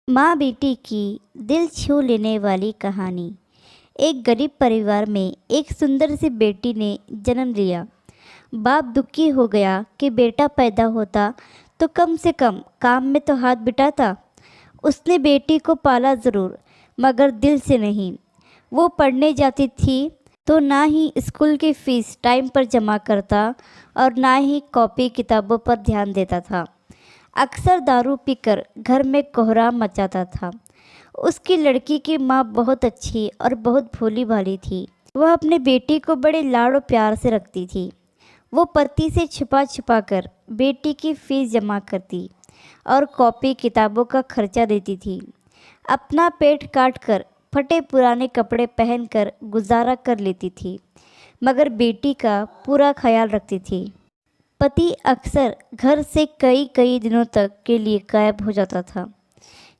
माँ बेटी की दिल छू लेने वाली कहानी। एक गरीब परिवार में एक सुंदर सी बेटी ने जन्म लिया। बाप दुखी हो गया कि बेटा पैदा होता तो कम से कम काम में तो हाथ बिटाता। उसने बेटी को पाला ज़रूर, मगर दिल से नहीं। वो पढ़ने जाती थी तो ना ही स्कूल की फीस टाइम पर जमा करता और ना ही कॉपी किताबों पर ध्यान देता था। अक्सर दारू पीकर घर में कोहराम मचाता था। उसकी लड़की की माँ बहुत अच्छी और बहुत भोली भाली थी। वह अपने बेटी को बड़े लाड़ और प्यार से रखती थी। वो पति से छुपा छुपा कर बेटी की फीस जमा करती और कॉपी किताबों का खर्चा देती थी। अपना पेट काट कर फटे पुराने कपड़े पहनकर गुजारा कर लेती थी, मगर बेटी का पूरा ख्याल रखती थी। पति अक्सर घर से कई कई दिनों तक के लिए गायब हो जाता था।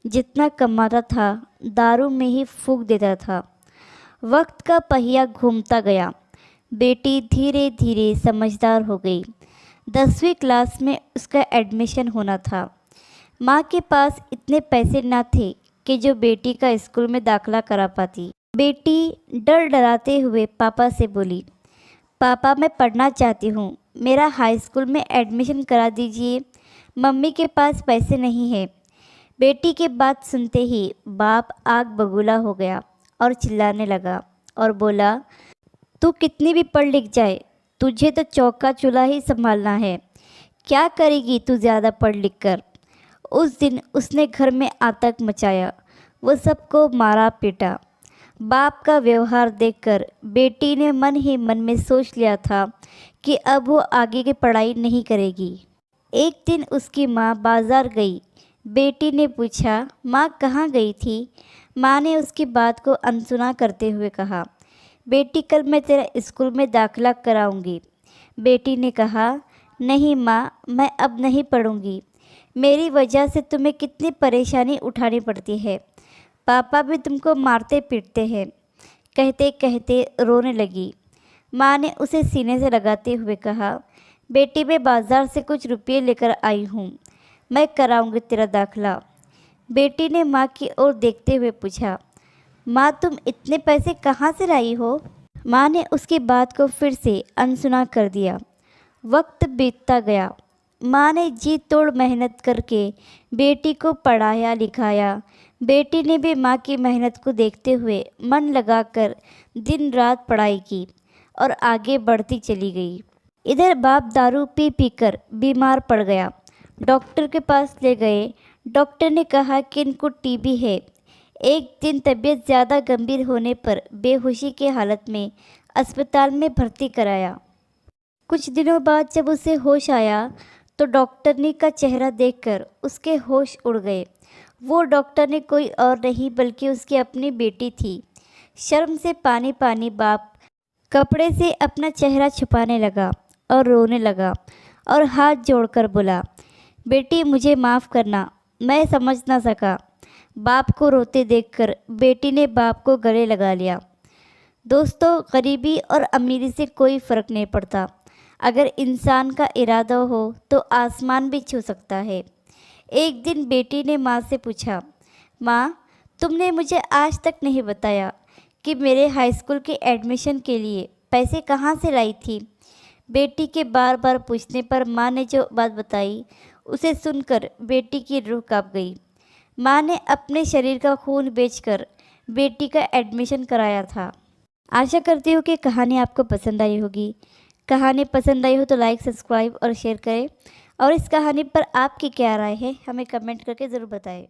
जितना कमाता था दारू में ही फूंक देता था। वक्त का पहिया घूमता गया। बेटी धीरे धीरे समझदार हो गई। 10वीं क्लास में उसका एडमिशन होना था। माँ के पास इतने पैसे ना थे कि जो बेटी का स्कूल में दाखला करा पाती। बेटी डर डराते हुए पापा से बोली, पापा मैं पढ़ना चाहती हूँ, मेरा हाई स्कूल में एडमिशन करा दीजिए, मम्मी के पास पैसे नहीं है। बेटी की बात सुनते ही बाप आग बबूला हो गया और चिल्लाने लगा और बोला, तू कितनी भी पढ़ लिख जाए, तुझे तो चौका चूल्हा ही संभालना है। क्या करेगी तू ज़्यादा पढ़ लिख कर। उस दिन उसने घर में आतंक मचाया। वो सबको मारा पीटा। बाप का व्यवहार देखकर बेटी ने मन ही मन में सोच लिया था कि अब वो आगे की पढ़ाई नहीं करेगी। एक दिन उसकी माँ बाज़ार गई। बेटी ने पूछा, माँ कहाँ गई थी। माँ ने उसकी बात को अनसुना करते हुए कहा, बेटी कल मैं तेरा स्कूल में दाखिला कराऊंगी। बेटी ने कहा, नहीं माँ, मैं अब नहीं पढ़ूंगी। मेरी वजह से तुम्हें कितनी परेशानी उठानी पड़ती है। पापा भी तुमको मारते पीटते हैं। कहते कहते रोने लगी। माँ ने उसे सीने से लगाते हुए कहा, बेटी मैं बाज़ार से कुछ रुपये लेकर आई हूँ, मैं कराऊंगी तेरा दाखिला। बेटी ने माँ की ओर देखते हुए पूछा, माँ तुम इतने पैसे कहाँ से लाई हो। माँ ने उसकी बात को फिर से अनसुना कर दिया। वक्त बीतता गया। माँ ने जी तोड़ मेहनत करके बेटी को पढ़ाया लिखाया। बेटी ने भी माँ की मेहनत को देखते हुए मन लगाकर दिन रात पढ़ाई की और आगे बढ़ती चली गई। इधर बाप दारू पी पी कर बीमार पड़ गया। डॉक्टर के पास ले गए। डॉक्टर ने कहा कि इनको टीबी है। एक दिन तबीयत ज़्यादा गंभीर होने पर बेहोशी की हालत में अस्पताल में भर्ती कराया। कुछ दिनों बाद जब उसे होश आया तो डॉक्टरनी का चेहरा देखकर उसके होश उड़ गए। वो डॉक्टर ने कोई और नहीं बल्कि उसकी अपनी बेटी थी। शर्म से पानी पानी बाप कपड़े से अपना चेहरा छुपाने लगा और रोने लगा और हाथ जोड़कर बोला, बेटी मुझे माफ़ करना, मैं समझ ना सका। बाप को रोते देखकर बेटी ने बाप को गले लगा लिया। दोस्तों, गरीबी और अमीरी से कोई फ़र्क नहीं पड़ता। अगर इंसान का इरादा हो तो आसमान भी छू सकता है। एक दिन बेटी ने माँ से पूछा, माँ तुमने मुझे आज तक नहीं बताया कि मेरे हाई स्कूल के एडमिशन के लिए पैसे कहाँ से लाई थी। बेटी के बार बार पूछने पर माँ ने जो बात बताई उसे सुनकर बेटी की रूह कांप गई। माँ ने अपने शरीर का खून बेचकर बेटी का एडमिशन कराया था। आशा करती हूँ कि कहानी आपको पसंद आई होगी। कहानी पसंद आई हो तो लाइक, सब्सक्राइब और शेयर करें। और इस कहानी पर आपकी क्या राय है हमें कमेंट करके ज़रूर बताएं।